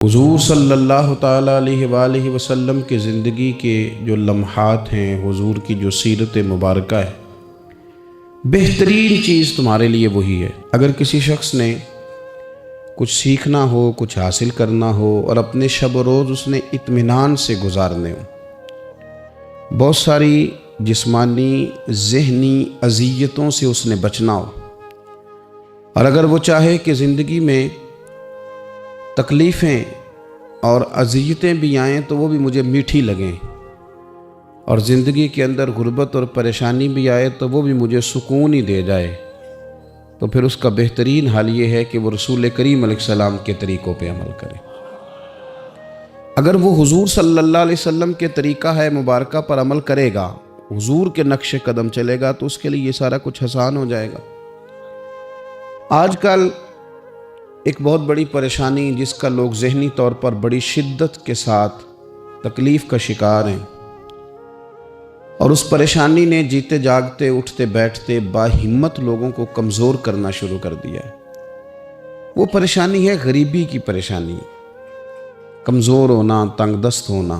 حضور صلی اللہ تعالیٰ علیہ وآلہ وسلم کے زندگی کے جو لمحات ہیں، حضور کی جو سیرت مبارکہ ہے، بہترین چیز تمہارے لیے وہی ہے۔ اگر کسی شخص نے کچھ سیکھنا ہو، کچھ حاصل کرنا ہو اور اپنے شب و روز اس نے اطمینان سے گزارنے ہو، بہت ساری جسمانی ذہنی اذیتوں سے اس نے بچنا ہو، اور اگر وہ چاہے کہ زندگی میں تکلیفیں اور اذیتیں بھی آئیں تو وہ بھی مجھے میٹھی لگیں، اور زندگی کے اندر غربت اور پریشانی بھی آئے تو وہ بھی مجھے سکون ہی دے جائے، تو پھر اس کا بہترین حال یہ ہے کہ وہ رسول کریم علیہ السلام کے طریقوں پہ عمل کرے۔ اگر وہ حضور صلی اللہ علیہ وسلم کے طریقہ ہے مبارکہ پر عمل کرے گا، حضور کے نقش قدم چلے گا، تو اس کے لیے یہ سارا کچھ آسان ہو جائے گا۔ آج کل ایک بہت بڑی پریشانی جس کا لوگ ذہنی طور پر بڑی شدت کے ساتھ تکلیف کا شکار ہیں، اور اس پریشانی نے جیتے جاگتے اٹھتے بیٹھتے باہمت لوگوں کو کمزور کرنا شروع کر دیا ہے۔ وہ پریشانی ہے غریبی کی پریشانی، کمزور ہونا، تنگ دست ہونا۔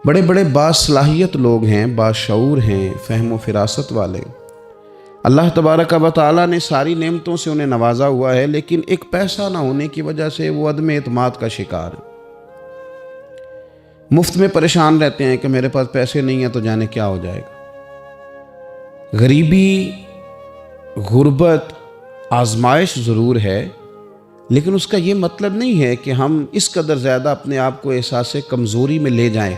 بڑے بڑے باصلاحیت لوگ ہیں، باشعور ہیں، فہم و فراست والے، اللہ تبارک و تعالیٰ نے ساری نعمتوں سے انہیں نوازا ہوا ہے، لیکن ایک پیسہ نہ ہونے کی وجہ سے وہ عدم اعتماد کا شکار ہے۔ مفت میں پریشان رہتے ہیں کہ میرے پاس پیسے نہیں ہیں تو جانے کیا ہو جائے گا۔ غریبی، غربت آزمائش ضرور ہے، لیکن اس کا یہ مطلب نہیں ہے کہ ہم اس قدر زیادہ اپنے آپ کو احساس کمزوری میں لے جائیں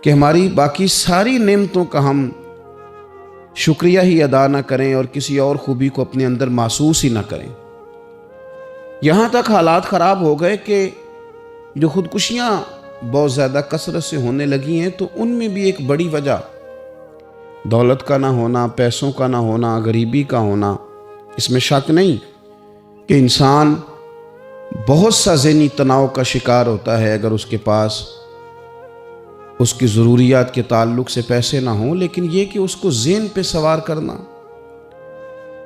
کہ ہماری باقی ساری نعمتوں کا ہم شکریہ ہی ادا نہ کریں اور کسی اور خوبی کو اپنے اندر محسوس ہی نہ کریں۔ یہاں تک حالات خراب ہو گئے کہ جو خودکشیاں بہت زیادہ کثرت سے ہونے لگی ہیں، تو ان میں بھی ایک بڑی وجہ دولت کا نہ ہونا، پیسوں کا نہ ہونا، غریبی کا ہونا۔ اس میں شک نہیں کہ انسان بہت سا ذہنی تناؤ کا شکار ہوتا ہے اگر اس کے پاس اس کی ضروریات کے تعلق سے پیسے نہ ہوں، لیکن یہ کہ اس کو ذہن پہ سوار کرنا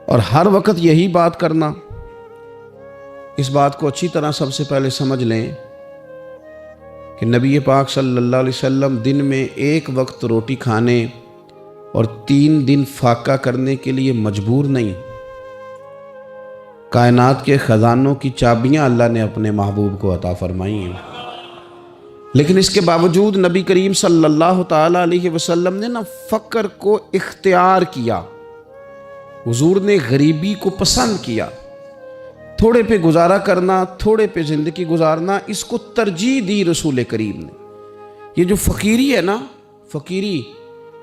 اور ہر وقت یہی بات کرنا، اس بات کو اچھی طرح سب سے پہلے سمجھ لیں کہ نبی پاک صلی اللہ علیہ وسلم دن میں ایک وقت روٹی کھانے اور 3 دن فاقہ کرنے کے لیے مجبور نہیں۔ کائنات کے خزانوں کی چابیاں اللہ نے اپنے محبوب کو عطا فرمائی ہیں، لیکن اس کے باوجود نبی کریم صلی اللہ تعالیٰ علیہ وسلم نے فقر کو اختیار کیا۔ حضور نے غریبی کو پسند کیا۔ تھوڑے پہ گزارا کرنا، تھوڑے پہ زندگی گزارنا، اس کو ترجیح دی رسول کریم نے۔ یہ جو فقیری ہے نا، فقیری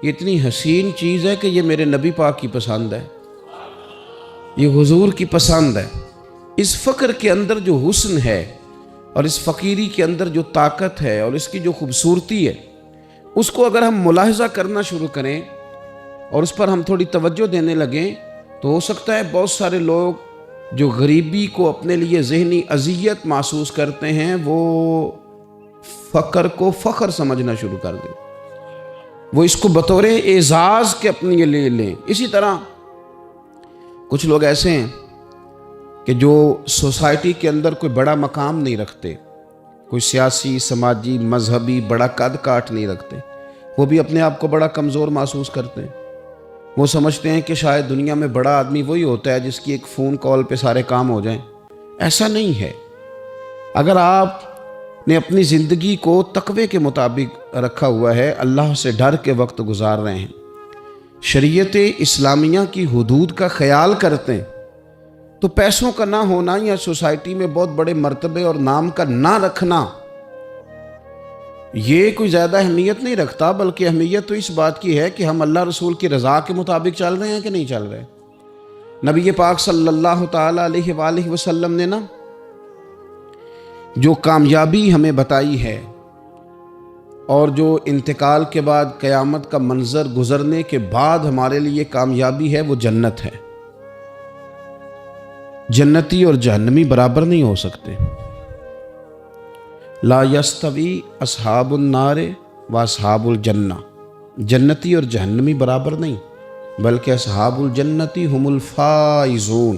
یہ اتنی حسین چیز ہے کہ یہ میرے نبی پاک کی پسند ہے، یہ حضور کی پسند ہے۔ اس فقر کے اندر جو حسن ہے اور اس فقیری کے اندر جو طاقت ہے اور اس کی جو خوبصورتی ہے، اس کو اگر ہم ملاحظہ کرنا شروع کریں اور اس پر ہم تھوڑی توجہ دینے لگیں، تو ہو سکتا ہے بہت سارے لوگ جو غریبی کو اپنے لیے ذہنی اذیت محسوس کرتے ہیں، وہ فقر کو فخر سمجھنا شروع کر دیں، وہ اس کو بطور اعزاز کے اپنے لیے لیں۔ اسی طرح کچھ لوگ ایسے ہیں کہ جو سوسائٹی کے اندر کوئی بڑا مقام نہیں رکھتے، کوئی سیاسی، سماجی، مذہبی بڑا قد کاٹ نہیں رکھتے، وہ بھی اپنے آپ کو بڑا کمزور محسوس کرتے ہیں۔ وہ سمجھتے ہیں کہ شاید دنیا میں بڑا آدمی وہی ہوتا ہے جس کی ایک فون کال پہ سارے کام ہو جائیں۔ ایسا نہیں ہے۔ اگر آپ نے اپنی زندگی کو تقوی کے مطابق رکھا ہوا ہے، اللہ سے ڈر کے وقت گزار رہے ہیں، شریعت اسلامیہ کی حدود کا خیال کرتے ہیں، تو پیسوں کا نہ ہونا یا سوسائٹی میں بہت بڑے مرتبے اور نام کا نہ رکھنا یہ کوئی زیادہ اہمیت نہیں رکھتا، بلکہ اہمیت تو اس بات کی ہے کہ ہم اللہ رسول کی رضا کے مطابق چل رہے ہیں کہ نہیں چل رہے۔ نبی پاک صلی اللہ تعالیٰ علیہ وآلہ وسلم نے جو کامیابی ہمیں بتائی ہے، اور جو انتقال کے بعد قیامت کا منظر گزرنے کے بعد ہمارے لیے کامیابی ہے، وہ جنت ہے۔ جنتی اور جہنمی برابر نہیں ہو سکتے۔ لا یستوی اصحاب النار و اصحاب الجنہ، جنتی اور جہنمی برابر نہیں، بلکہ اصحاب الجنتی ہم الفائزون،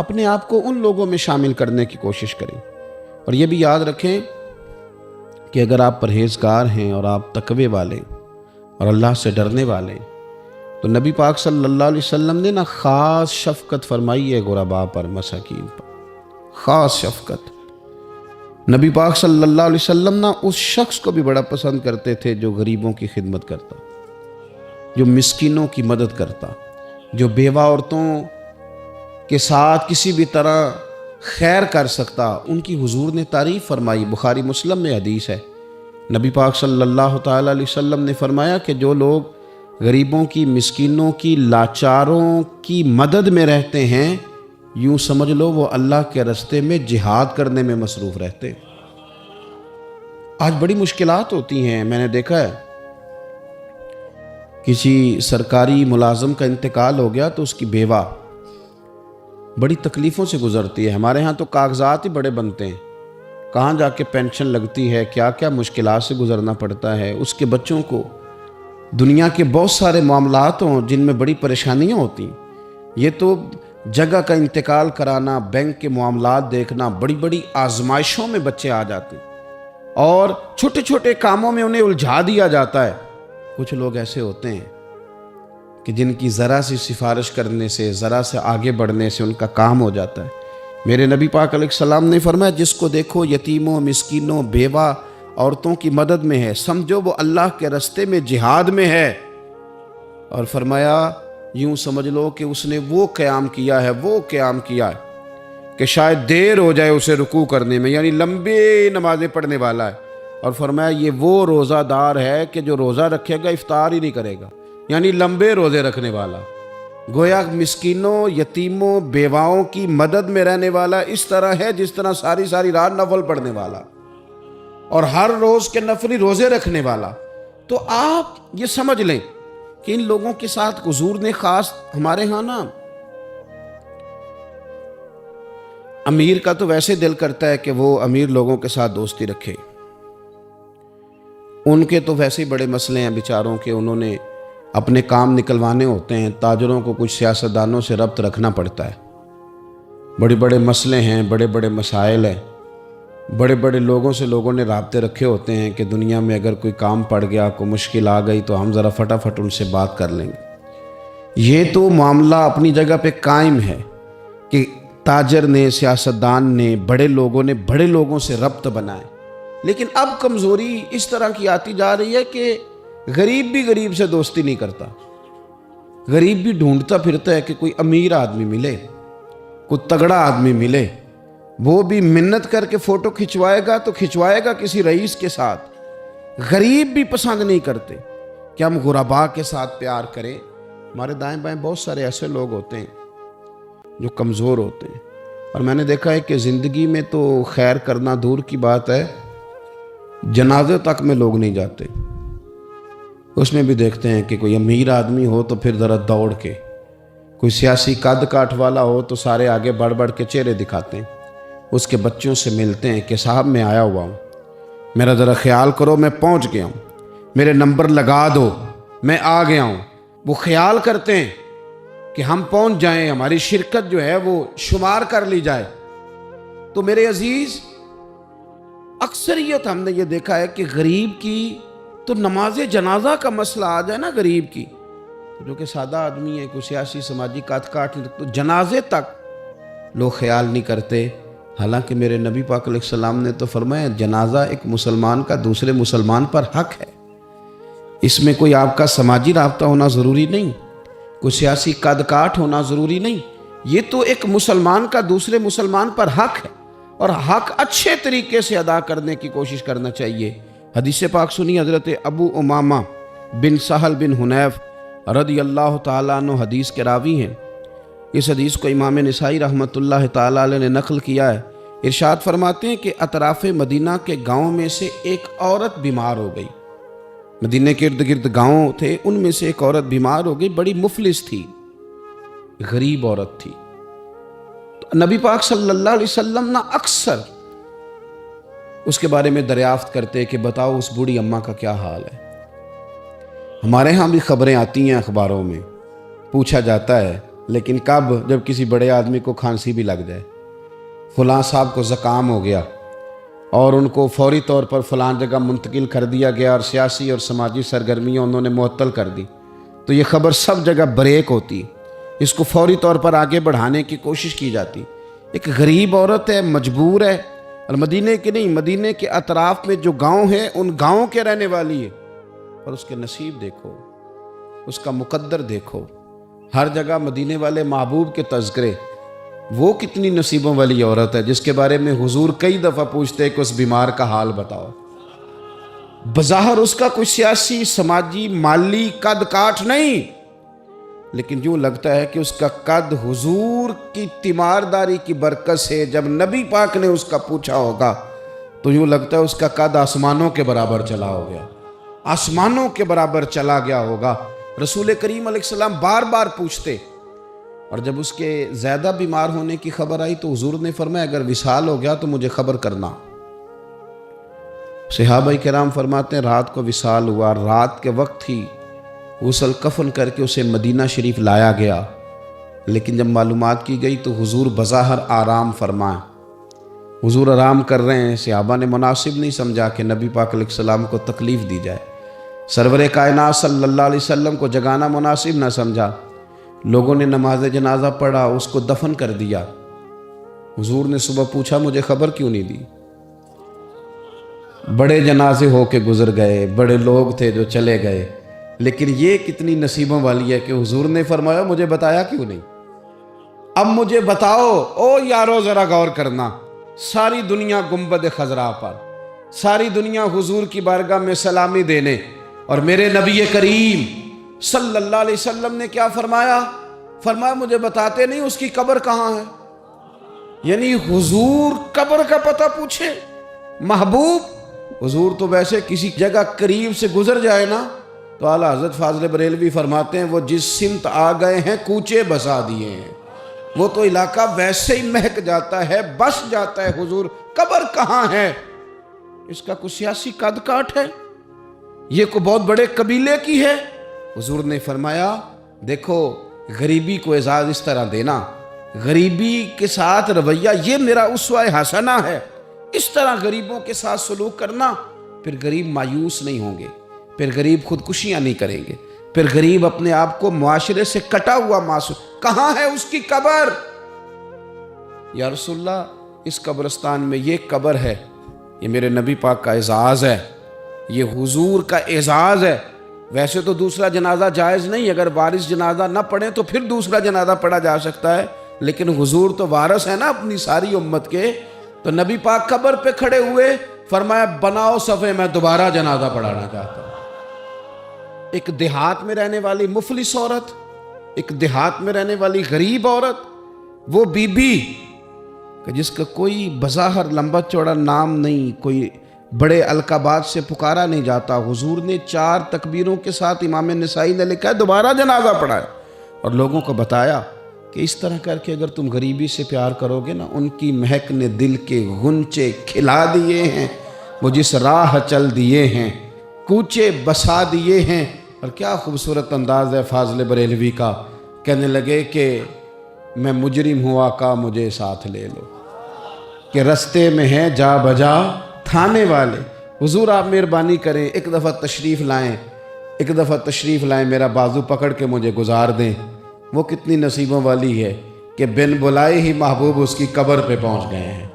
اپنے آپ کو ان لوگوں میں شامل کرنے کی کوشش کریں۔ اور یہ بھی یاد رکھیں کہ اگر آپ پرہیزگار ہیں اور آپ تقوی والے اور اللہ سے ڈرنے والے، تو نبی پاک صلی اللہ علیہ وسلم نے نا خاص شفقت فرمائی ہے غرباء پر، مساکین پر، خاص شفقت۔ نبی پاک صلی اللہ علیہ وسلم نا اس شخص کو بھی بڑا پسند کرتے تھے جو غریبوں کی خدمت کرتا، جو مسکینوں کی مدد کرتا، جو بیوہ عورتوں کے ساتھ کسی بھی طرح خیر کر سکتا، ان کی حضور نے تعریف فرمائی۔ بخاری مسلم میں حدیث ہے، نبی پاک صلی اللہ تعالیٰ علیہ وسلم نے فرمایا کہ جو لوگ غریبوں کی، مسکینوں کی، لاچاروں کی مدد میں رہتے ہیں، یوں سمجھ لو وہ اللہ کے راستے میں جہاد کرنے میں مصروف رہتے۔ آج بڑی مشکلات ہوتی ہیں، میں نے دیکھا ہے کسی سرکاری ملازم کا انتقال ہو گیا تو اس کی بیوہ بڑی تکلیفوں سے گزرتی ہے۔ ہمارے ہاں تو کاغذات ہی بڑے بنتے ہیں، کہاں جا کے پینشن لگتی ہے، کیا کیا مشکلات سے گزرنا پڑتا ہے۔ اس کے بچوں کو دنیا کے بہت سارے معاملات ہوں جن میں بڑی پریشانیاں ہوتی ہیں۔ یہ تو جگہ کا انتقال کرانا، بینک کے معاملات دیکھنا، بڑی بڑی آزمائشوں میں بچے آ جاتے ہیں اور چھوٹے چھوٹے کاموں میں انہیں الجھا دیا جاتا ہے۔ کچھ لوگ ایسے ہوتے ہیں کہ جن کی ذرا سی سفارش کرنے سے، ذرا سے آگے بڑھنے سے ان کا کام ہو جاتا ہے۔ میرے نبی پاک علیہ السلام نے فرمایا جس کو دیکھو یتیموں، مسکینوں، بیوہ عورتوں کی مدد میں ہے، سمجھو وہ اللہ کے راستے میں جہاد میں ہے۔ اور فرمایا یوں سمجھ لو کہ اس نے وہ قیام کیا ہے کہ شاید دیر ہو جائے اسے رکوع کرنے میں، یعنی لمبی نمازیں پڑھنے والا ہے۔ اور فرمایا یہ وہ روزہ دار ہے کہ جو روزہ رکھے گا افطار ہی نہیں کرے گا، یعنی لمبے روزے رکھنے والا۔ گویا مسکینوں، یتیموں، بیواؤں کی مدد میں رہنے والا اس طرح ہے جس طرح ساری ساری رات نفل پڑھنے والا اور ہر روز کے نفلی روزے رکھنے والا۔ تو آپ یہ سمجھ لیں کہ ان لوگوں کے ساتھ حضور نے خاص، ہمارے ہاں نا امیر کا تو ویسے دل کرتا ہے کہ وہ امیر لوگوں کے ساتھ دوستی رکھے، ان کے تو ویسے ہی بڑے مسئلے ہیں بیچاروں کے، انہوں نے اپنے کام نکلوانے ہوتے ہیں، تاجروں کو کچھ سیاستدانوں سے ربط رکھنا پڑتا ہے، بڑے بڑے مسئلے ہیں، بڑے بڑے مسائل ہیں، بڑے بڑے لوگوں سے لوگوں نے رابطے رکھے ہوتے ہیں کہ دنیا میں اگر کوئی کام پڑ گیا، کوئی مشکل آ گئی تو ہم ذرا فٹافٹ ان سے بات کر لیں گے۔ یہ تو معاملہ اپنی جگہ پہ قائم ہے کہ تاجر نے، سیاستدان نے، بڑے لوگوں نے بڑے لوگوں سے ربط بنائے، لیکن اب کمزوری اس طرح کی آتی جا رہی ہے کہ غریب بھی غریب سے دوستی نہیں کرتا، غریب بھی ڈھونڈتا پھرتا ہے کہ کوئی امیر آدمی ملے، کوئی تگڑا آدمی ملے، وہ بھی منت کر کے فوٹو کھچوائے گا تو کھچوائے گا کسی رئیس کے ساتھ۔ غریب بھی پسند نہیں کرتے کہ ہم غرباء کے ساتھ پیار کریں۔ ہمارے دائیں بائیں بہت سارے ایسے لوگ ہوتے ہیں جو کمزور ہوتے ہیں، اور میں نے دیکھا ہے کہ زندگی میں تو خیر کرنا دور کی بات ہے، جنازے تک میں لوگ نہیں جاتے۔ اس میں بھی دیکھتے ہیں کہ کوئی امیر آدمی ہو تو پھر ذرا دوڑ کے، کوئی سیاسی قد کاٹ والا ہو تو سارے آگے بڑھ بڑھ کے چہرے دکھاتے ہیں، اس کے بچوں سے ملتے ہیں کہ صاحب میں آیا ہوا ہوں، میرا ذرا خیال کرو، میں پہنچ گیا ہوں، میرے نمبر لگا دو، میں آ گیا ہوں۔ وہ خیال کرتے ہیں کہ ہم پہنچ جائیں، ہماری شرکت جو ہے وہ شمار کر لی جائے۔ تو میرے عزیز، اکثریت ہم نے یہ دیکھا ہے کہ غریب کی تو نماز جنازہ کا مسئلہ آ جائے نا غریب کی، جو کہ سادہ آدمی ہے، کوئی سیاسی سماجی کاٹ تو جنازے تک لوگ خیال نہیں کرتے۔ حالانکہ میرے نبی پاک علیہ السلام نے تو فرمایا جنازہ ایک مسلمان کا دوسرے مسلمان پر حق ہے، اس میں کوئی آپ کا سماجی رابطہ ہونا ضروری نہیں، کوئی سیاسی قد کاٹ ہونا ضروری نہیں، یہ تو ایک مسلمان کا دوسرے مسلمان پر حق ہے، اور حق اچھے طریقے سے ادا کرنے کی کوشش کرنا چاہیے۔ حدیث پاک سنی، حضرت ابو امامہ بن سہل بن حنیف رضی اللہ تعالیٰ عنہ حدیث کے راوی ہیں۔ اس حدیث کو امام نسائی رحمۃ اللہ تعالیٰ علیہ نے نقل کیا ہے۔ ارشاد فرماتے ہیں کہ اطراف مدینہ کے گاؤں میں سے ایک عورت بیمار ہو گئی، مدینہ کے ارد گرد گاؤں تھے، ان میں سے ایک عورت بیمار ہو گئی، بڑی مفلس تھی، غریب عورت تھی۔ تو نبی پاک صلی اللہ علیہ وسلم نا اکثر اس کے بارے میں دریافت کرتے کہ بتاؤ اس بوڑھی اماں کا کیا حال ہے۔ ہمارے ہاں بھی خبریں آتی ہیں اخباروں میں، پوچھا جاتا ہے، لیکن کب؟ جب کسی بڑے آدمی کو کھانسی بھی لگ جائے، فلاں صاحب کو زکام ہو گیا اور ان کو فوری طور پر فلاں جگہ منتقل کر دیا گیا اور سیاسی اور سماجی سرگرمیاں انہوں نے معطل کر دی، تو یہ خبر سب جگہ بریک ہوتی، اس کو فوری طور پر آگے بڑھانے کی کوشش کی جاتی۔ ایک غریب عورت ہے، مجبور ہے، اور مدینے کے نہیں، مدینے کے اطراف میں جو گاؤں ہیں ان گاؤں کے رہنے والی ہے، اور اس کے نصیب دیکھو، اس کا مقدر دیکھو، ہر جگہ مدینے والے محبوب کے تذکرے۔ وہ کتنی نصیبوں والی عورت ہے جس کے بارے میں حضور کئی دفعہ پوچھتے کہ اس بیمار کا حال بتاؤ۔ بظاہر اس کا کوئی سیاسی، سماجی، مالی قد کاٹ نہیں، لیکن یوں لگتا ہے کہ اس کا قد حضور کی تیمارداری کی برکت سے، جب نبی پاک نے اس کا پوچھا ہوگا تو یوں لگتا ہے اس کا قد آسمانوں کے برابر چلا ہو گیا، آسمانوں کے برابر چلا گیا ہوگا۔ رسول کریم علیہ السلام بار بار پوچھتے، اور جب اس کے زیادہ بیمار ہونے کی خبر آئی تو حضور نے فرمایا اگر وصال ہو گیا تو مجھے خبر کرنا۔ صحابہ کرام فرماتے ہیں رات کو وصال ہوا، رات کے وقت ہی غسل کفن کر کے اسے مدینہ شریف لایا گیا، لیکن جب معلومات کی گئی تو حضور بظاہر آرام فرمائے، حضور آرام کر رہے ہیں۔ صحابہ نے مناسب نہیں سمجھا کہ نبی پاک علیہ السلام کو تکلیف دی جائے، سرور کائنات صلی اللہ علیہ وسلم کو جگانا مناسب نہ سمجھا۔ لوگوں نے نماز جنازہ پڑھا، اس کو دفن کر دیا۔ حضور نے صبح پوچھا مجھے خبر کیوں نہیں دی؟ بڑے جنازے ہو کے گزر گئے، بڑے لوگ تھے جو چلے گئے، لیکن یہ کتنی نصیبوں والی ہے کہ حضور نے فرمایا مجھے بتایا کیوں نہیں؟ اب مجھے بتاؤ۔ او یارو ذرا غور کرنا، ساری دنیا گنبد خضرا پر، ساری دنیا حضور کی بارگاہ میں سلامی دینے، اور میرے نبی کریم صلی اللہ علیہ وسلم نے کیا فرمایا؟ فرمایا مجھے بتاتے نہیں اس کی قبر کہاں ہے؟ یعنی حضور قبر کا پتہ پوچھے محبوب؟ حضور تو ویسے کسی جگہ قریب سے گزر جائے نا تو اعلیٰ حضرت فاضل بریلوی فرماتے ہیں وہ جس سمت آ گئے ہیں کوچے بسا دیے ہیں، وہ تو علاقہ ویسے ہی مہک جاتا ہے، بس جاتا ہے۔ حضور قبر کہاں ہے؟ اس کا کوئی سیاسی قد کاٹ ہے؟ یہ کوئی بہت بڑے قبیلے کی ہے؟ حضور نے فرمایا دیکھو غریبی کو اعزاز اس طرح دینا، غریبی کے ساتھ رویہ یہ میرا اسوہ حسنہ ہے، اس طرح غریبوں کے ساتھ سلوک کرنا، پھر غریب مایوس نہیں ہوں گے، پھر غریب خودکشیاں نہیں کریں گے، پھر غریب اپنے آپ کو معاشرے سے کٹا ہوا محسوس۔ کہاں ہے اس کی قبر؟ یا رسول اللہ اس قبرستان میں یہ قبر ہے، یہ میرے نبی پاک کا اعزاز ہے، یہ حضور کا اعزاز ہے۔ ویسے تو دوسرا جنازہ جائز نہیں، اگر وارث جنازہ نہ پڑھے تو پھر دوسرا جنازہ پڑھا جا سکتا ہے، لیکن حضور تو وارث ہے نا اپنی ساری امت کے۔ تو نبی پاک قبر پہ کھڑے ہوئے، فرمایا بناؤ صفے، میں دوبارہ جنازہ پڑھانا چاہتا ہوں۔ ایک دیہات میں رہنے والی مفلس عورت، ایک دیہات میں رہنے والی غریب عورت، وہ بی بی کہ جس کا کوئی بظاہر لمبا چوڑا نام نہیں، کوئی بڑے القابات سے پکارا نہیں جاتا، حضور نے 4 تکبیروں کے ساتھ امام نسائی نے لکھا ہے دوبارہ جنازہ پڑھایا، اور لوگوں کو بتایا کہ اس طرح کر کے اگر تم غریبی سے پیار کرو گے نا، ان کی مہک نے دل کے غنچے کھلا دیے ہیں، وہ جس راہ چل دیے ہیں، کوچے بسا دیے ہیں۔ اور کیا خوبصورت انداز ہے فاضل بریلوی کا، کہنے لگے کہ میں مجرم ہوا کا مجھے ساتھ لے لو، کہ رستے میں ہیں جا بجا تھانے والے۔ حضور آپ مہربانی کریں، ایک دفعہ تشریف لائیں، ایک دفعہ تشریف لائیں، میرا بازو پکڑ کے مجھے گزار دیں۔ وہ کتنی نصیبوں والی ہے کہ بن بلائے ہی محبوب اس کی قبر پہ پہنچ گئے ہیں۔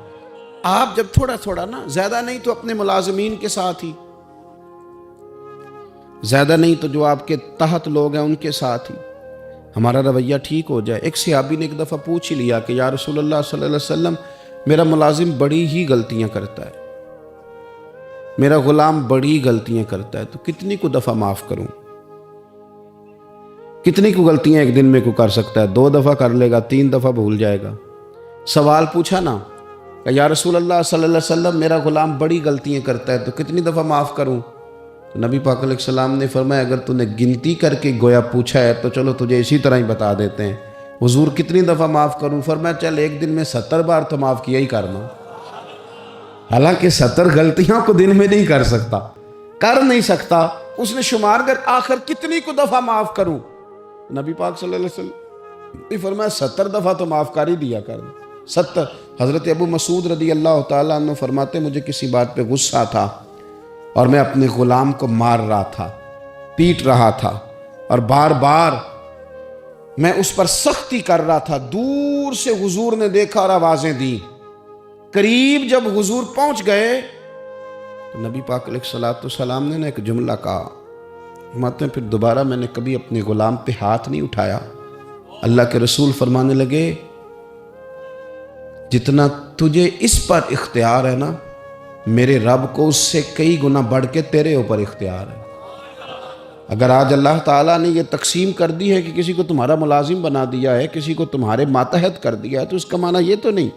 آپ جب تھوڑا تھوڑا نا، زیادہ نہیں تو اپنے ملازمین کے ساتھ ہی، زیادہ نہیں تو جو آپ کے تحت لوگ ہیں ان کے ساتھ ہی ہمارا رویہ ٹھیک ہو جائے۔ ایک صحابی نے ایک دفعہ پوچھ ہی لیا کہ یا رسول اللہ صلی اللہ علیہ وسلم میرا ملازم بڑی ہی غلطیاں کرتا ہے، میرا غلام بڑی غلطیاں کرتا ہے، تو کتنی کو دفعہ معاف کروں؟ کتنی کو غلطیاں ایک دن میں کو کر سکتا ہے؟ 2 دفعہ کر لے گا، 3 دفعہ بھول جائے گا۔ سوال پوچھا نا کہ یا رسول اللہ صلی اللہ علیہ وسلم میرا غلام بڑی غلطیاں کرتا ہے تو کتنی دفعہ معاف کروں؟ تو نبی پاک علیہ السلام نے فرمایا اگر تو نے گنتی کر کے گویا پوچھا ہے تو چلو تجھے اسی طرح ہی بتا دیتے ہیں۔ حضور کتنی دفعہ معاف کروں؟ فرمایا چل ایک دن میں 70 بار تو معاف کیا ہی کرنا۔ حالانکہ 70 غلطیاں کو دن میں نہیں کر سکتا، کر نہیں سکتا، اس نے شمار کر آخر کتنی کو دفعہ معاف کروں؟ نبی پاک صلی اللہ علیہ وسلم فرمایا 70 دفعہ تو معاف کر ہی دیا کرنا، 70۔ حضرت ابو مسعود رضی اللہ تعالیٰ عنہ فرماتے مجھے کسی بات پہ غصہ تھا اور میں اپنے غلام کو مار رہا تھا، پیٹ رہا تھا، اور بار بار میں اس پر سختی کر رہا تھا۔ دور سے حضور نے دیکھا اور آوازیں دیں۔ قریب جب حضور پہنچ گئے تو نبی پاک علیہ الصلوۃ والسلام نے ایک جملہ کہا، فرماتے ہیں پھر دوبارہ میں نے کبھی اپنے غلام پہ ہاتھ نہیں اٹھایا۔ اللہ کے رسول فرمانے لگے جتنا تجھے اس پر اختیار ہے نا، میرے رب کو اس سے کئی گنا بڑھ کے تیرے اوپر اختیار ہے۔ اگر آج اللہ تعالیٰ نے یہ تقسیم کر دی ہے کہ کسی کو تمہارا ملازم بنا دیا ہے، کسی کو تمہارے ماتحت کر دیا ہے، تو اس کا معنی یہ تو نہیں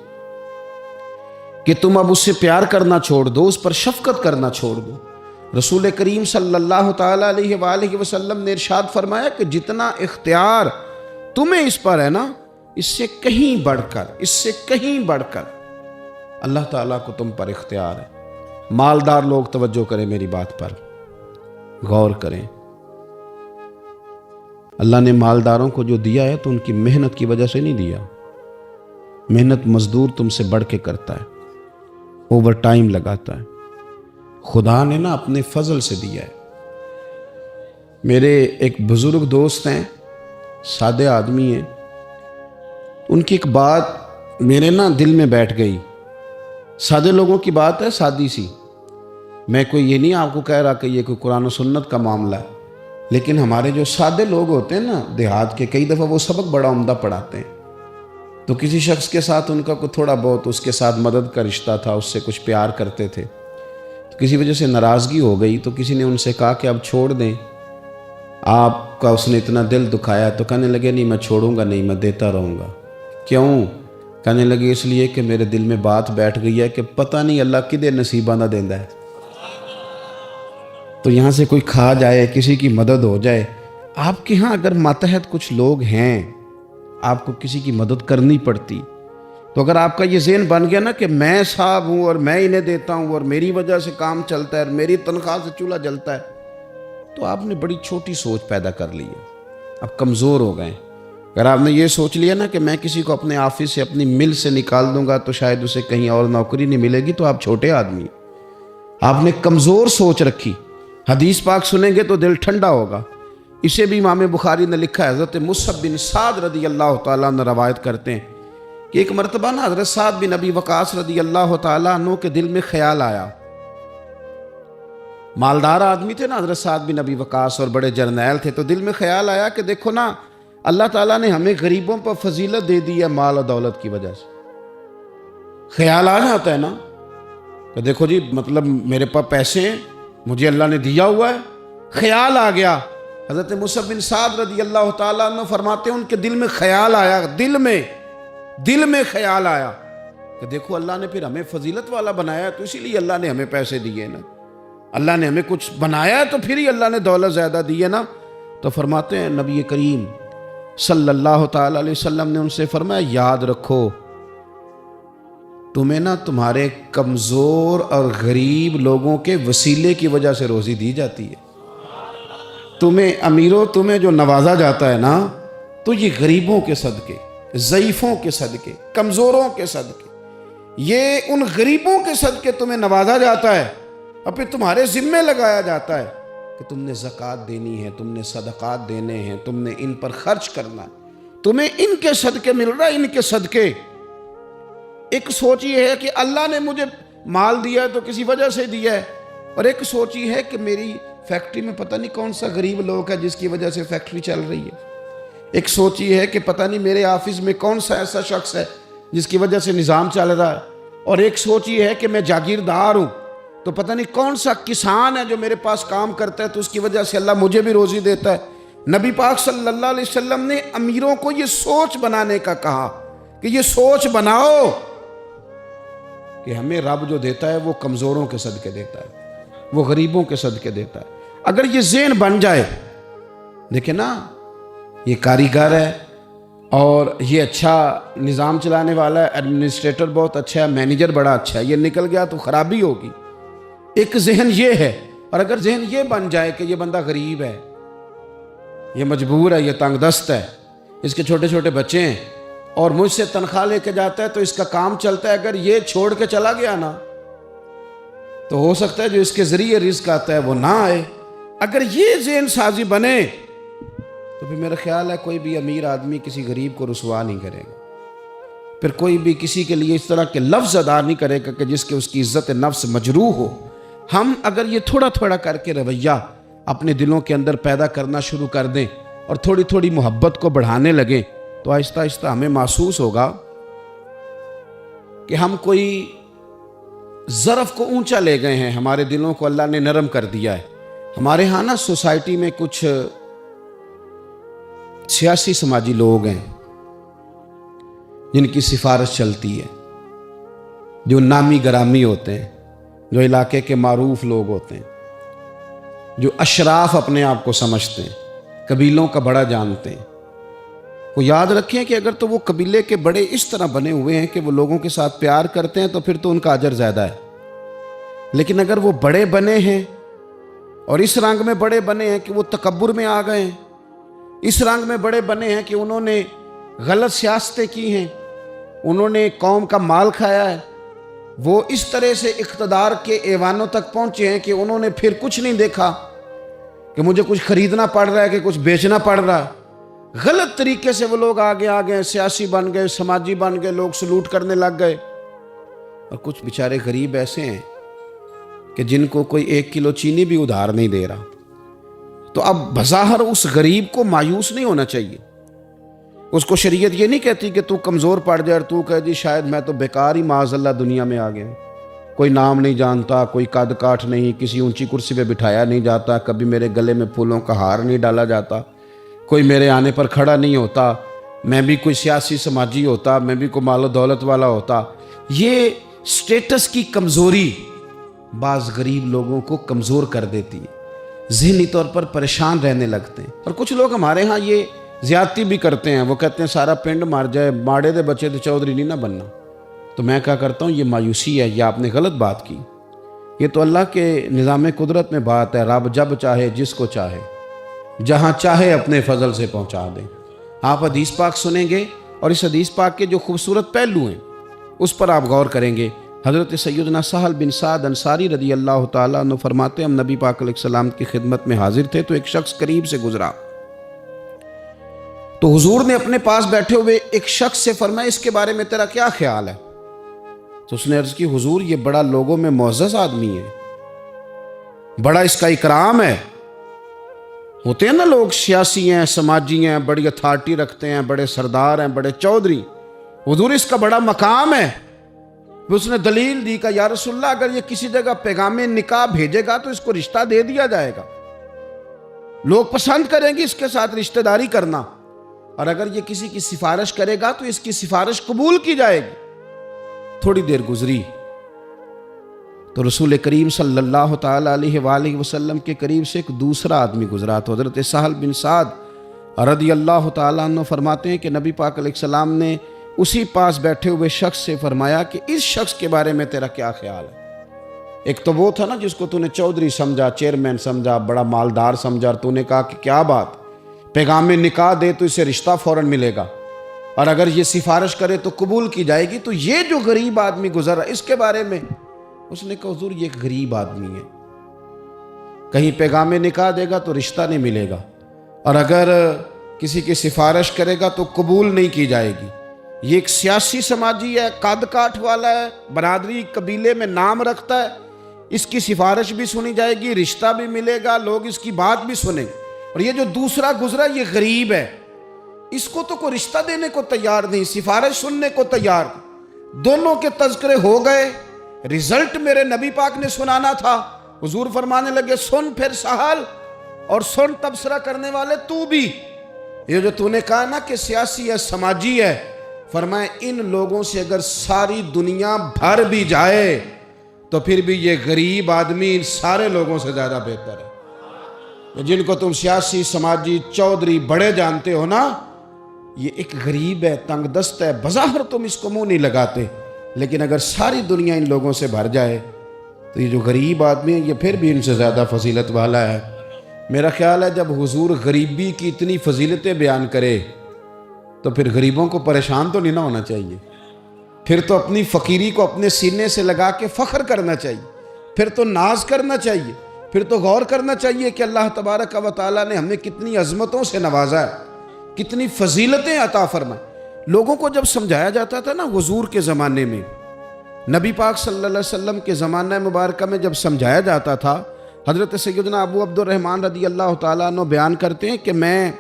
کہ تم اب اس سے پیار کرنا چھوڑ دو، اس پر شفقت کرنا چھوڑ دو۔ رسول کریم صلی اللہ تعالیٰ علیہ وآلہ وسلم نے ارشاد فرمایا کہ جتنا اختیار تمہیں اس پر ہے نا، اس سے کہیں بڑھ کر اللہ تعالیٰ کو تم پر اختیار ہے۔ مالدار لوگ توجہ کریں، میری بات پر غور کریں۔ اللہ نے مالداروں کو جو دیا ہے تو ان کی محنت کی وجہ سے نہیں دیا۔ محنت مزدور تم سے بڑھ کے کرتا ہے، اوور ٹائم لگاتا ہے۔ خدا نے نا اپنے فضل سے دیا ہے۔ میرے ایک بزرگ دوست ہیں، سادے آدمی ہیں، ان کی ایک بات میرے نا دل میں بیٹھ گئی۔ سادے لوگوں کی بات ہے، سادی سی، میں کوئی یہ نہیں آپ کو کہہ رہا کہ یہ کوئی قرآن و سنت کا معاملہ ہے، لیکن ہمارے جو سادے لوگ ہوتے ہیں نا دیہات کے، کئی دفعہ وہ سبق بڑا عمدہ پڑھاتے ہیں۔ تو کسی شخص کے ساتھ ان کا کوئی تھوڑا بہت اس کے ساتھ مدد کا رشتہ تھا، اس سے کچھ پیار کرتے تھے، تو کسی وجہ سے ناراضگی ہو گئی، تو کسی نے ان سے کہا کہ اب چھوڑ دیں، آپ کا اس نے اتنا دل دکھایا۔ تو کہنے لگے نہیں میں چھوڑوں گا نہیں، میں دیتا رہوں گا۔ کیوں؟ کہنے لگے اس لیے کہ میرے دل میں بات بیٹھ گئی ہے کہ پتہ نہیں اللہ کدے نصیبہ نہ دیندا ہے، تو یہاں سے کوئی کھا جائے، کسی کی مدد ہو جائے۔ آپ کے ہاں اگر ماتحت کچھ لوگ ہیں، آپ کو کسی کی مدد کرنی پڑتی، تو اگر آپ کا یہ ذہن بن گیا نا کہ میں صاحب ہوں اور میں انہیں دیتا ہوں اور میری وجہ سے کام چلتا ہے اور میری تنخواہ سے چولہا جلتا ہے، تو آپ نے بڑی چھوٹی سوچ پیدا کر لی ہے، اب کمزور ہو گئے۔ اگر آپ نے یہ سوچ لیا نا کہ میں کسی کو اپنے آفس سے، اپنی مل سے نکال دوں گا تو شاید اسے کہیں اور نوکری نہیں ملے گی، تو آپ چھوٹے آدمی، آپ نے کمزور سوچ رکھی۔ حدیث پاک سنیں گے تو دل ٹھنڈا ہوگا۔ اسے بھی امام بخاری نے لکھا ہے، حضرت مصعب بن سعد رضی اللہ تعالیٰ عنہ روایت کرتے ہیں کہ ایک مرتبہ نا حضرت سعد بن ابی وقاص رضی اللہ تعالیٰ عنہ کے دل میں خیال آیا۔ مالدار آدمی تھے نا حضرت سعد بن ابی وقاص اور بڑے جرنیل تھے، تو دل میں خیال آیا کہ دیکھو نا اللہ تعالیٰ نے ہمیں غریبوں پر فضیلت دے دی ہے مال و دولت کی وجہ سے۔ خیال آ جاتا ہے نا کہ دیکھو جی مطلب میرے پاس پیسے ہیں، مجھے اللہ نے دیا ہوا ہے۔ خیال آ گیا۔ حضرت مصعب بن سعد رضی اللہ تعالیٰ عنہ فرماتے ہیں ان کے دل میں خیال آیا، دل میں خیال آیا کہ دیکھو اللہ نے پھر ہمیں فضیلت والا بنایا، تو اسی لیے اللہ نے ہمیں پیسے دیے نا، اللہ نے ہمیں کچھ بنایا ہے تو پھر ہی اللہ نے دولت زیادہ دی ہے نا۔ تو فرماتے ہیں نبی کریم صلی اللہ تعالیٰ علیہ وسلم نے ان سے فرمایا یاد رکھو تمہیں نا تمہارے کمزور اور غریب لوگوں کے وسیلے کی وجہ سے روزی دی جاتی ہے۔ تمہیں امیروں، تمہیں جو نوازا جاتا ہے نا، تو یہ غریبوں کے صدقے، ضعیفوں کے صدقے، کمزوروں کے صدقے، یہ ان غریبوں کے صدقے تمہیں نوازا جاتا ہے، اور پھر تمہارے ذمے لگایا جاتا ہے کہ تم نے زکوٰۃ دینی ہے، تم نے صدقات دینے ہیں، تم نے ان پر خرچ کرنا ہے، تمہیں ان کے صدقے مل رہا ہے، ان کے صدقے۔ ایک سوچ یہ ہے کہ اللہ نے مجھے مال دیا ہے تو کسی وجہ سے دیا ہے، اور ایک سوچ یہ ہے کہ میری فیکٹری میں پتہ نہیں کون سا غریب لوگ ہے جس کی وجہ سے فیکٹری چل رہی ہے۔ ایک سوچ یہ ہے کہ پتہ نہیں میرے آفس میں کون سا ایسا شخص ہے جس کی وجہ سے نظام چل رہا ہے، اور ایک سوچ یہ ہے کہ میں جاگیردار ہوں تو پتہ نہیں کون سا کسان ہے جو میرے پاس کام کرتا ہے تو اس کی وجہ سے اللہ مجھے بھی روزی دیتا ہے۔ نبی پاک صلی اللہ علیہ وسلم نے امیروں کو یہ سوچ بنانے کا کہا کہ یہ سوچ بناؤ کہ ہمیں رب جو دیتا ہے وہ کمزوروں کے صدقے دیتا ہے، وہ غریبوں کے صدقے دیتا ہے۔ اگر یہ ذہن بن جائے، دیکھیں نا یہ کاریگر ہے اور یہ اچھا نظام چلانے والا ہے، ایڈمنسٹریٹر بہت اچھا ہے، مینیجر بڑا اچھا ہے، یہ نکل گیا تو خرابی ہوگی۔ ایک ذہن یہ ہے، اور اگر ذہن یہ بن جائے کہ یہ بندہ غریب ہے، یہ مجبور ہے، یہ تنگ دست ہے، اس کے چھوٹے چھوٹے بچے ہیں اور مجھ سے تنخواہ لے کے جاتا ہے تو اس کا کام چلتا ہے، اگر یہ چھوڑ کے چلا گیا نا تو ہو سکتا ہے جو اس کے ذریعے رزق آتا ہے وہ نہ آئے۔ اگر یہ ذہن سازی بنے تو پھر میرا خیال ہے کوئی بھی امیر آدمی کسی غریب کو رسوا نہیں کرے گا، پھر کوئی بھی کسی کے لیے اس طرح کے لفظ ادا نہیں کرے گا کہ جس کے اس کی عزت نفس مجروح ہو۔ ہم اگر یہ تھوڑا تھوڑا کر کے رویہ اپنے دلوں کے اندر پیدا کرنا شروع کر دیں اور تھوڑی تھوڑی محبت کو بڑھانے لگیں تو آہستہ آہستہ ہمیں محسوس ہوگا کہ ہم کوئی ظرف کو اونچا لے گئے ہیں، ہمارے دلوں کو اللہ نے نرم کر دیا ہے۔ ہمارے ہاں نا سوسائٹی میں کچھ سیاسی سماجی لوگ ہیں جن کی سفارش چلتی ہے، جو نامی گرامی ہوتے ہیں، جو علاقے کے معروف لوگ ہوتے ہیں، جو اشراف اپنے آپ کو سمجھتے ہیں، قبیلوں کا بڑا جانتے ہیں۔ وہ یاد رکھیں کہ اگر تو وہ قبیلے کے بڑے اس طرح بنے ہوئے ہیں کہ وہ لوگوں کے ساتھ پیار کرتے ہیں تو پھر تو ان کا اجر زیادہ ہے، لیکن اگر وہ بڑے بنے ہیں اور اس رنگ میں بڑے بنے ہیں کہ وہ تکبر میں آ گئے ہیں، اس رنگ میں بڑے بنے ہیں کہ انہوں نے غلط سیاستیں کی ہیں، انہوں نے قوم کا مال کھایا ہے، وہ اس طرح سے اقتدار کے ایوانوں تک پہنچے ہیں کہ انہوں نے پھر کچھ نہیں دیکھا کہ مجھے کچھ خریدنا پڑ رہا ہے کہ کچھ بیچنا پڑ رہا ہے۔ غلط طریقے سے وہ لوگ آگے سیاسی بن گئے، سماجی بن گئے، لوگ سلوٹ کرنے لگ گئے، اور کچھ بیچارے غریب ایسے ہیں کہ جن کو کوئی 1 کلو چینی بھی ادھار نہیں دے رہا۔ تو اب بظاہر اس غریب کو مایوس نہیں ہونا چاہیے، اس کو شریعت یہ نہیں کہتی کہ تو کمزور پڑ جائے اور تو کہے جی شاید میں تو بیکار ہی معاذ اللہ دنیا میں آ گیا، کوئی نام نہیں جانتا، کوئی قد کاٹ نہیں، کسی اونچی کرسی پہ بٹھایا نہیں جاتا، کبھی میرے گلے میں پھولوں کا ہار نہیں ڈالا جاتا، کوئی میرے آنے پر کھڑا نہیں ہوتا، میں بھی کوئی سیاسی سماجی ہوتا، میں بھی کوئی مال و دولت والا ہوتا۔ یہ سٹیٹس کی کمزوری بعض غریب لوگوں کو کمزور کر دیتی ہے، ذہنی طور پر پریشان رہنے لگتے ہیں۔ اور کچھ لوگ ہمارے ہاں یہ زیادتی بھی کرتے ہیں، وہ کہتے ہیں سارا پنڈ مر جائے، ماڑے دے بچے تو چودھری نہیں نہ بننا۔ تو میں کیا کرتا ہوں، یہ مایوسی ہے، یہ آپ نے غلط بات کی۔ یہ تو اللہ کے نظام قدرت میں بات ہے، رب جب چاہے جس کو چاہے جہاں چاہے اپنے فضل سے پہنچا دے۔ آپ حدیث پاک سنیں گے اور اس حدیث پاک کے جو خوبصورت پہلو ہیں اس پر آپ غور کریں گے۔ حضرت سیدنا سہل بن سعد انصاری رضی اللہ تعالیٰ عنہ فرماتے ہیں ہم نبی پاک علیہ السلام کی خدمت میں حاضر تھے تو ایک شخص قریب سے گزرا، تو حضور نے اپنے پاس بیٹھے ہوئے ایک شخص سے فرمایا اس کے بارے میں تیرا کیا خیال ہے؟ تو اس نے عرض کی حضور یہ بڑا لوگوں میں معزز آدمی ہے، بڑا اس کا اکرام ہے۔ ہوتے ہیں نا لوگ سیاسی ہیں، سماجی ہیں، بڑی اتھارٹی رکھتے ہیں، بڑے سردار ہیں، بڑے چودھری، حضور اس کا بڑا مقام ہے۔ اس نے دلیل دی کہ یا رسول اللہ اگر یہ کسی جگہ پیغام نکاح بھیجے گا تو اس کو رشتہ دے دیا جائے گا، لوگ پسند کریں گے اس کے ساتھ رشتہ داری کرنا، اور اگر یہ کسی کی سفارش کرے گا تو اس کی سفارش قبول کی جائے گی۔ تھوڑی دیر گزری تو رسول کریم صلی اللہ تعالیٰ علیہ وآلہ وسلم کے قریب سے ایک دوسرا آدمی گزرا، تو حضرت سہل بن سعد رضی اللہ تعالیٰ عنہ فرماتے ہیں کہ نبی پاک علیہ السلام نے اسی پاس بیٹھے ہوئے شخص سے فرمایا کہ اس شخص کے بارے میں تیرا کیا خیال ہے؟ ایک تو وہ تھا نا جس کو تو نے چودھری سمجھا، چیئرمین سمجھا، بڑا مالدار سمجھا، اور تو نے کہا کہ کیا بات، پیغام نکاح دے تو اسے رشتہ فوراً ملے گا، اور اگر یہ سفارش کرے تو قبول کی جائے گی۔ تو یہ جو غریب آدمی گزرا اس کے بارے میں اس نے کہا حضور یہ ایک غریب آدمی ہے، کہیں پیغام نکاح دے گا تو رشتہ نہیں ملے گا، اور اگر کسی کی سفارش کرے گا تو قبول نہیں کی جائے گی۔ یہ ایک سیاسی سماجی ہے، قد کاٹ والا ہے، برادری قبیلے میں نام رکھتا ہے، اس کی سفارش بھی سنی جائے گی، رشتہ بھی ملے گا، لوگ اس کی بات بھی سنیں گے۔ اور یہ جو دوسرا گزرا یہ غریب ہے، اس کو تو کوئی رشتہ دینے کو تیار نہیں، سفارش سننے کو تیار نہیں۔ دونوں کے تذکرے ہو گئے، رزلٹ میرے نبی پاک نے سنانا تھا۔ حضور فرمانے لگے سن پھر سہل، اور سن تبصرہ کرنے والے تو بھی، یہ جو تو نے کہا نا کہ سیاسی ہے، سماجی ہے، فرمائے ان لوگوں سے اگر ساری دنیا بھر بھی جائے تو پھر بھی یہ غریب آدمی ان سارے لوگوں سے زیادہ بہتر ہے۔ جن کو تم سیاسی، سماجی، چودھری بڑے جانتے ہو نا، یہ ایک غریب ہے، تنگ دست ہے، بظاہر تم اس کو منہ نہیں لگاتے، لیکن اگر ساری دنیا ان لوگوں سے بھر جائے تو یہ جو غریب آدمی ہے یہ پھر بھی ان سے زیادہ فضیلت والا ہے۔ میرا خیال ہے جب حضور غریبی کی اتنی فضیلتیں بیان کرے تو پھر غریبوں کو پریشان تو نہیں نہ ہونا چاہیے، پھر تو اپنی فقیری کو اپنے سینے سے لگا کے فخر کرنا چاہیے، پھر تو ناز کرنا چاہیے، پھر تو غور کرنا چاہیے کہ اللہ تبارک و تعالیٰ نے ہمیں کتنی عظمتوں سے نوازا ہے، کتنی فضیلتیں عطا فرمائیں۔ لوگوں کو جب سمجھایا جاتا تھا نا حضور کے زمانے میں، نبی پاک صلی اللہ علیہ وسلم کے زمانہ مبارکہ میں جب سمجھایا جاتا تھا، حضرت سیدنا ابو عبد الرحمن رضی اللہ تعالیٰ عنہ بیان کرتے ہیں کہ میں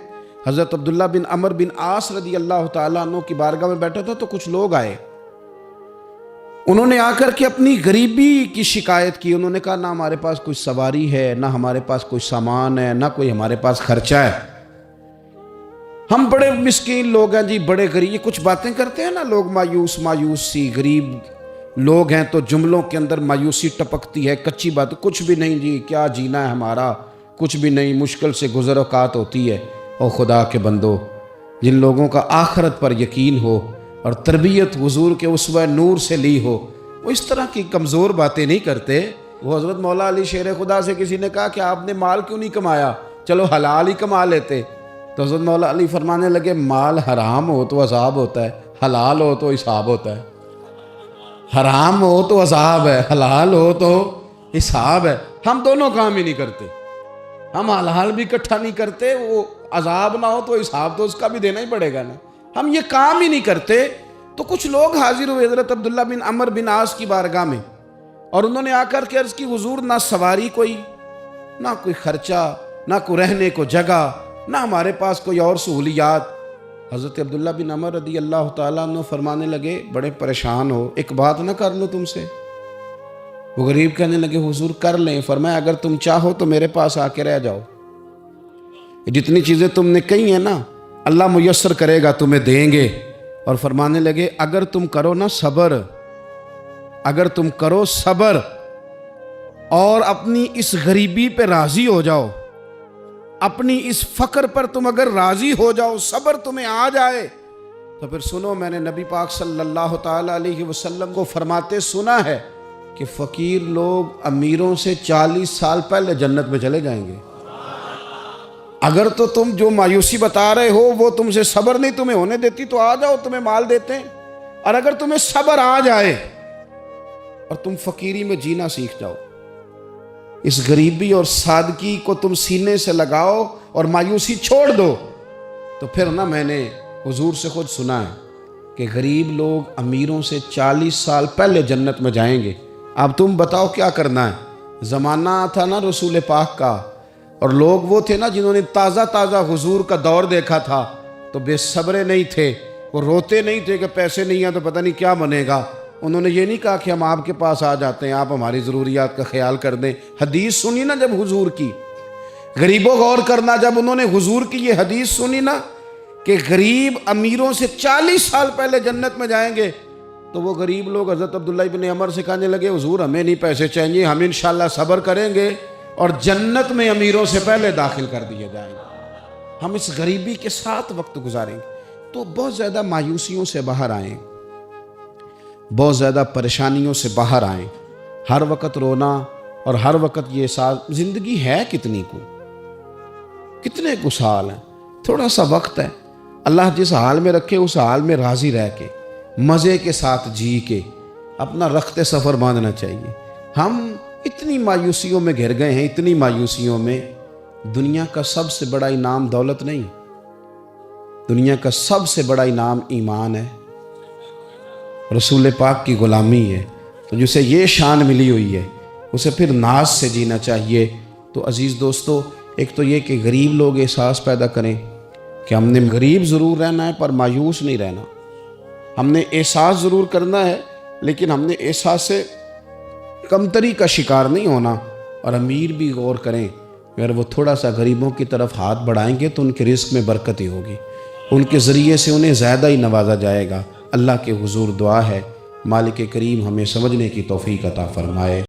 حضرت عبداللہ بن عمر بن عاص رضی اللہ تعالیٰ عنہ کی بارگاہ میں بیٹھا تھا، تو کچھ لوگ آئے، انہوں نے آ کر کے اپنی غریبی کی شکایت کی۔ انہوں نے کہا نہ ہمارے پاس کوئی سواری ہے، نہ ہمارے پاس کوئی سامان ہے، نہ کوئی ہمارے پاس خرچہ ہے، ہم بڑے مسکین لوگ ہیں جی، بڑے غریب۔ یہ کچھ باتیں کرتے ہیں نا لوگ، مایوس سی، غریب لوگ ہیں تو جملوں کے اندر مایوسی ٹپکتی ہے، کچی بات، کچھ بھی نہیں جی، کیا جینا ہے ہمارا، کچھ بھی نہیں، مشکل سے گزر اوقات ہوتی ہے۔ او خدا کے بندو، جن لوگوں کا آخرت پر یقین ہو اور تربیت حضور کے اسوہ نور سے لی ہو، وہ اس طرح کی کمزور باتیں نہیں کرتے۔ وہ حضرت مولا علی شیر خدا سے کسی نے کہا کہ آپ نے مال کیوں نہیں کمایا، چلو حلال ہی کما لیتے۔ تو حضرت مولا علی فرمانے لگے مال حرام ہو تو عذاب ہوتا ہے، حلال ہو تو حساب ہوتا ہے۔ حرام ہو تو عذاب ہے، حلال ہو تو حساب ہے۔ ہم دونوں کام ہی نہیں کرتے، ہم حلال بھی اکٹھا نہیں کرتے، وہ عذاب نہ ہو تو حساب تو اس کا بھی دینا ہی پڑے گا نا، ہم یہ کام ہی نہیں کرتے۔ تو کچھ لوگ حاضر ہوئے حضرت عبداللہ بن عمر بن عاص کی بارگاہ میں، اور انہوں نے آ کر کے عرض کی حضور نہ سواری کوئی، نہ کوئی خرچہ، نہ کوئی رہنے کو جگہ، نہ ہمارے پاس کوئی اور سہولیات۔ حضرت عبداللہ بن عمر رضی اللہ تعالیٰ عنہ فرمانے لگے بڑے پریشان ہو، ایک بات نہ کر لو تم سے؟ وہ غریب کہنے لگے حضور کر لیں۔ فرمایا اگر تم چاہو تو میرے پاس آ کے رہ جاؤ، جتنی چیزیں تم نے کہی ہیں نا اللہ میسر کرے گا، تمہیں دیں گے۔ اور فرمانے لگے اگر تم کرو نا صبر، اگر تم کرو صبر اور اپنی اس غریبی پہ راضی ہو جاؤ، اپنی اس فقر پر تم اگر راضی ہو جاؤ، صبر تمہیں آ جائے، تو پھر سنو میں نے نبی پاک صلی اللہ تعالیٰ علیہ وسلم کو فرماتے سنا ہے کہ فقیر لوگ امیروں سے 40 سال پہلے جنت میں چلے جائیں گے۔ اگر تو تم جو مایوسی بتا رہے ہو وہ تم سے صبر نہیں تمہیں ہونے دیتی تو آ جاؤ، تمہیں مال دیتے ہیں۔ اور اگر تمہیں صبر آ جائے اور تم فقیری میں جینا سیکھ جاؤ، اس غریبی اور سادگی کو تم سینے سے لگاؤ اور مایوسی چھوڑ دو، تو پھر نا میں نے حضور سے خود سنا ہے کہ غریب لوگ امیروں سے 40 سال پہلے جنت میں جائیں گے۔ اب تم بتاؤ کیا کرنا ہے؟ زمانہ تھا نا رسول پاک کا، اور لوگ وہ تھے نا جنہوں نے تازہ حضور کا دور دیکھا تھا، تو بے صبرے نہیں تھے، وہ روتے نہیں تھے کہ پیسے نہیں ہیں تو پتہ نہیں کیا بنے گا۔ انہوں نے یہ نہیں کہا کہ ہم آپ کے پاس آ جاتے ہیں، آپ ہماری ضروریات کا خیال کر دیں۔ حدیث سنی نا جب حضور کی، غریبوں غور کرنا، جب انہوں نے حضور کی یہ حدیث سنی نا کہ غریب امیروں سے 40 سال پہلے جنت میں جائیں گے، تو وہ غریب لوگ حضرت عبداللہ بن عمر سے کہنے لگے حضور ہمیں نہیں پیسے چاہیے، ہم انشاءاللہ صبر کریں گے اور جنت میں امیروں سے پہلے داخل کر دیے جائیں گے، ہم اس غریبی کے ساتھ وقت گزاریں گے۔ تو بہت زیادہ مایوسیوں سے باہر آئیں، بہت زیادہ پریشانیوں سے باہر آئیں، ہر وقت رونا اور ہر وقت یہ احساس، زندگی ہے کتنے کو سال ہیں، تھوڑا سا وقت ہے، اللہ جس حال میں رکھے اس حال میں راضی رہ کے مزے کے ساتھ جی کے اپنا رخت سفر باندھنا چاہیے۔ ہم اتنی مایوسیوں میں گھر گئے ہیں، اتنی مایوسیوں میں۔ دنیا کا سب سے بڑا انعام دولت نہیں، دنیا کا سب سے بڑا انعام ایمان ہے، رسول پاک کی غلامی ہے۔ تو جسے یہ شان ملی ہوئی ہے اسے پھر ناز سے جینا چاہیے۔ تو عزیز دوستو، ایک تو یہ کہ غریب لوگ احساس پیدا کریں کہ ہم نے غریب ضرور رہنا ہے پر مایوس نہیں رہنا، ہم نے احساس ضرور کرنا ہے لیکن ہم نے احساس سے کمتری کا شکار نہیں ہونا۔ اور امیر بھی غور کریں، اگر وہ تھوڑا سا غریبوں کی طرف ہاتھ بڑھائیں گے تو ان کے رزق میں برکت ہی ہوگی، ان کے ذریعے سے انہیں زیادہ ہی نوازا جائے گا۔ اللہ کے حضور دعا ہے مالک کریم ہمیں سمجھنے کی توفیق عطا فرمائے۔